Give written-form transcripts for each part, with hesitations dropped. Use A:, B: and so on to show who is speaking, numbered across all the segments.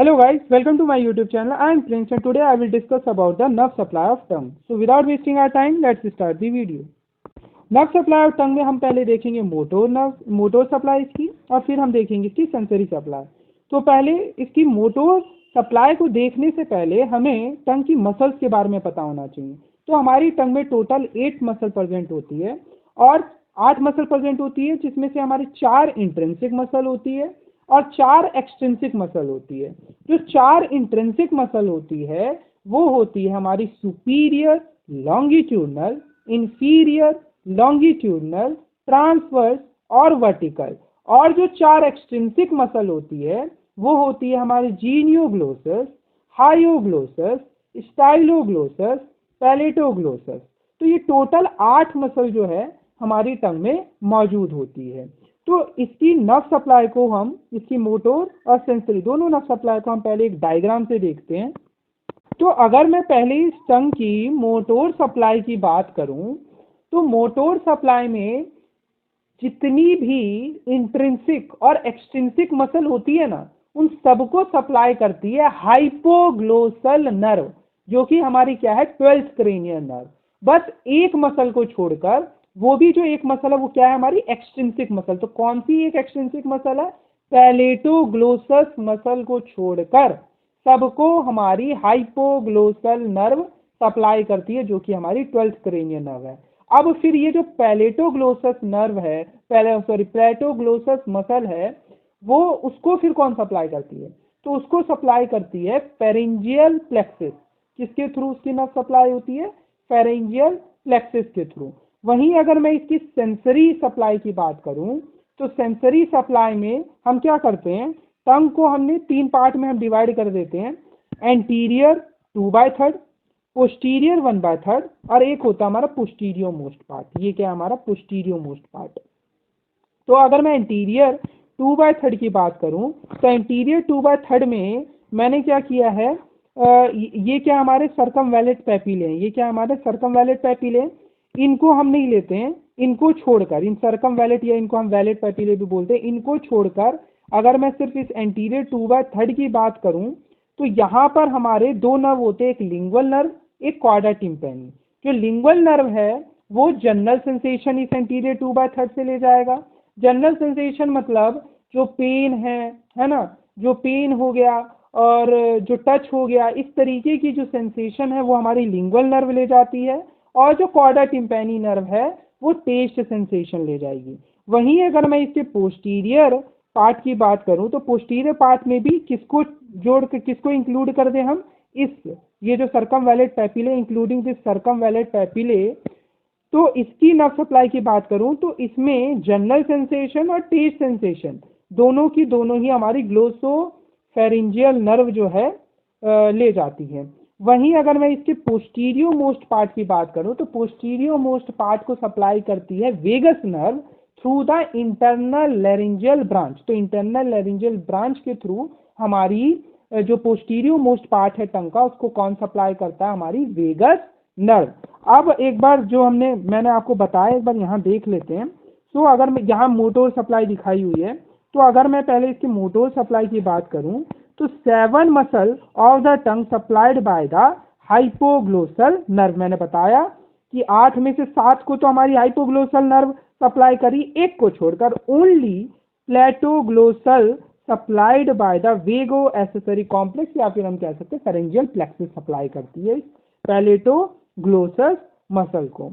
A: Hello guys, welcome to my YouTube channel. I am Prince and today I will discuss about the nerve supply of tongue. So without wasting our time, let's start the video. Nerve supply of tongue में हम पहले देखेंगे motor supply इसकी, और फिर हम देखेंगे इसकी सेंसरी सप्लाई। तो पहले इसकी मोटोर सप्लाई को देखने से पहले हमें टंग की मसल्स के बारे में पता होना चाहिए। तो हमारी टंग में टोटल 8 मसल प्रेजेंट होती है और 8 मसल प्रेजेंट होती है, जिसमें से हमारी 4 इंट्रिंसिक मसल होती है और 4 एक्सट्रिंसिक मसल होती है। जो 4 इंट्रिंसिक मसल होती है वो होती है हमारी superior longitudinal, inferior longitudinal, transverse और वर्टिकल। और जो 4 एक्सट्रिंसिक मसल होती है वो होती है हमारी जीनियोग्लोसस, हायोग्लोसस, स्टाइलोग्लोसस, पैलेटोग्लोसस। तो ये टोटल 8 मसल जो है हमारी टंग में मौजूद होती है। तो इसकी नर्व सप्लाई को हम, इसकी मोटोर और सेंसरी दोनों नर्व सप्लाई को हम पहले एक डायग्राम से देखते हैं। तो अगर मैं पहले इस टंग की मोटोर सप्लाई की बात करूं तो मोटोर सप्लाई में जितनी भी इंट्रिंसिक और एक्सट्रिंसिक मसल होती है ना, उन सबको सप्लाई करती है हाइपोग्लोसल नर्व, जो कि हमारी क्या है 12th क्रेनियल नर्व। बस एक मसल को छोड़कर, वो भी जो एक मसल है वो क्या है हमारी एक्सट्रिंसिक मसल। तो कौन सी एक एक्सट्रिंसिक मसल है? पैलेटोग्लोसस मसल को छोड़कर सबको हमारी हाइपोग्लोसल नर्व सप्लाई करती है, जो कि हमारी 12th क्रेनियल नर्व है। अब फिर ये जो पैलेटोग्लोसस नर्व है, पैलेटोग्लोसस मसल है, वो उसको फिर कौन सप्लाई करती है? तो उसको सप्लाई करती है फेरेंजियल प्लेक्सिस। किसके थ्रू उसकी नर्व सप्लाई होती है? फेरेंजियल प्लेक्सिस के थ्रू। वहीं अगर मैं इसकी सेंसरी सप्लाई की बात करूं तो सेंसरी सप्लाई में हम क्या करते हैं, टंग को हमने 3 पार्ट में हम डिवाइड कर देते हैं। एंटीरियर 2/3, पोस्टीरियर 1/3 और एक होता है हमारा पोस्टीरियर मोस्ट पार्ट। ये क्या है हमारा पोस्टीरियर मोस्ट पार्ट। तो अगर मैं एंटीरियर 2/3 की बात करूं तो एंटीरियर 2/3 में मैंने क्या किया है, ये क्या हमारे सर्कमवैलेट पैपिले हैं। ये क्या हमारे सर्कमवैलेट पैपिले, इनको हम नहीं लेते हैं, इनको छोड़कर, इन सर्कमवैलेट या इनको हम वैलेट पैपिले भी बोलते हैं, इनको छोड़कर अगर मैं सिर्फ इस एंटीरियर 2/3 की बात करूं तो यहाँ पर हमारे 2 नर्व होते हैं, एक लिंगुअल नर्व, एक कॉर्डा टिम्पैनी। जो लिंगुअल नर्व है वो जनरल सेंसेशन इस एंटीरियर 2/3 से ले जाएगा। जनरल सेंसेशन मतलब जो पेन है ना, जो पेन हो गया और जो टच हो गया, इस तरीके की जो सेंसेशन है वो हमारी लिंगुअल नर्व ले जाती है। और जो कॉर्डा टिम्पैनी नर्व है वो टेस्ट सेंसेशन ले जाएगी। वहीं अगर मैं इसके पोस्टीरियर पार्ट की बात करूं तो पोस्टीरियर पार्ट में भी किसको जोड़ के, किसको इंक्लूड कर दें हम, ये जो सर्कमवैलेट papillae, including this circumvallate papillae. तो इसकी नर्व सप्लाई की बात करूं तो इसमें जनरल सेंसेशन और टेस्ट सेंसेशन दोनों की दोनों ही हमारी ग्लोसोफेरिंजियल नर्व जो है ले जाती है। वहीं अगर मैं इसके पोस्टीरियर मोस्ट पार्ट की बात करूं तो पोस्टीरियर मोस्ट पार्ट को सप्लाई करती है vagus nerve through the internal laryngeal branch. तो इंटरनल लैरिंजियल ब्रांच के थ्रू हमारी जो पोस्टीरियर मोस्ट पार्ट है टंग का, उसको कौन सप्लाई करता है? हमारी वेगस नर्व। अब एक बार जो मैंने आपको बताया, एक बार यहाँ देख लेते हैं। तो अगर मैं यहाँ मोटोर सप्लाई दिखाई हुई है, तो अगर मैं पहले इसकी मोटोर सप्लाई की बात करूं तो 7 muscle of the tongue supplied by the hypoglossal nerve. मैंने बताया कि 8 में से 7 को तो हमारी हाइपोग्लोसल नर्व सप्लाई करी, एक को छोड़कर only palatoglossal supplied by the vago accessory complex, या फिर हम कह सकते हैं फेरेंजियल प्लेक्सिस सप्लाई करती है पैलेटोग्लोसस मसल को।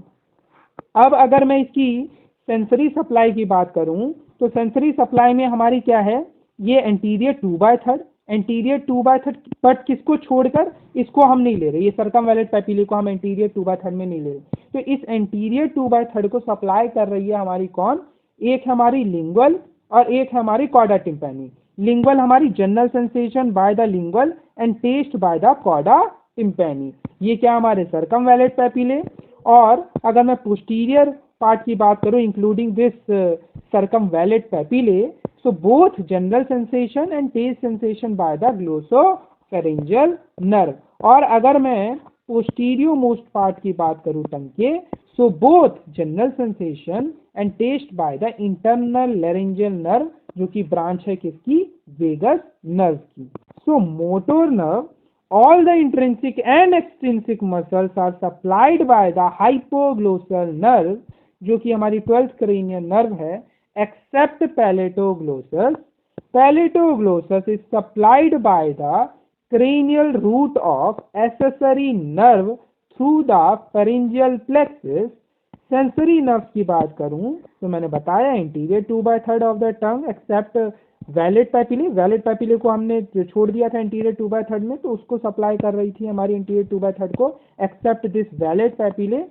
A: अब अगर मैं इसकी सेंसरी सप्लाई की बात करूं तो सेंसरी सप्लाई में हमारी क्या है, ये एंटीरियर 2/3, एंटीरियर 2/3 बट किसको छोड़कर, इसको हम नहीं ले रहे, ये सर्कमवैलेट पैपिले को हम एंटीरियर 2/3 में नहीं ले रहे। तो इस एंटीरियर 2/3 को सप्लाई कर रही है हमारी कौन, एक हमारी लिंगुअल और एक हमारी कॉर्डा टिम्पैनी। लिंगुअल हमारी general sensation by the lingual and taste by the chorda tympani. ये क्या हमारे सर्कमवैलेट पैपिले। और अगर मैं पोस्टीरियर पार्ट की बात करूं including this circumvallate papillae, so both general sensation and taste sensation by the glossopharyngeal nerve। और अगर मैं posterior most part की बात करूं टंग के, so both general sensation and taste by the internal laryngeal nerve, जो कि ब्रांच है किसकी, वेगस नर्व की। So motor nerve, all the intrinsic and extrinsic muscles are supplied by the hypoglossal nerve, जो कि हमारी 12th cranial nerve है, except palatoglossus. Palatoglossus is supplied by the cranial root of accessory nerve through the pharyngeal plexus. Sensory nerves की बात करूं तो मैंने बताया anterior 2/3 of the tongue except vallate papillae को हमने जो छोड़ दिया था इंटीरियर 2/3 में, तो उसको सप्लाई कर रही थी हमारी इंटीरियर 2/3 को, except this vallate papillae.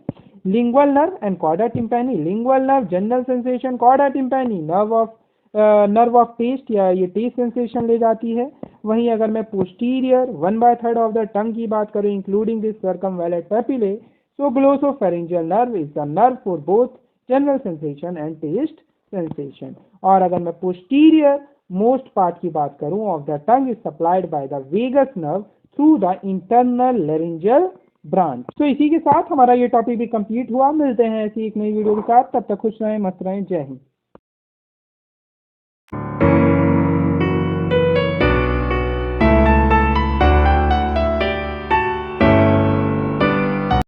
A: Lingual nerve and chorda tympani. Lingual nerve general sensation, chorda tympani nerve of taste, या ये टेस्ट सेंसेशन ले जाती है. वहीं अगर मैं पोस्टीरियर 1/3 ऑफ द टंग की बात करूं including this circumvallate papillae, so glossopharyngeal nerve is the nerve for both general sensation and taste sensation. और अगर मैं posterior most part की बात करूं of the tongue is supplied by the vagus nerve through the internal laryngeal branch. तो इसी के साथ हमारा ये टॉपिक भी कंप्लीट हुआ. मिलते हैं ऐसी एक नई वीडियो के साथ. तब तक खुश रहें, मस्त रहें. जय हिंद.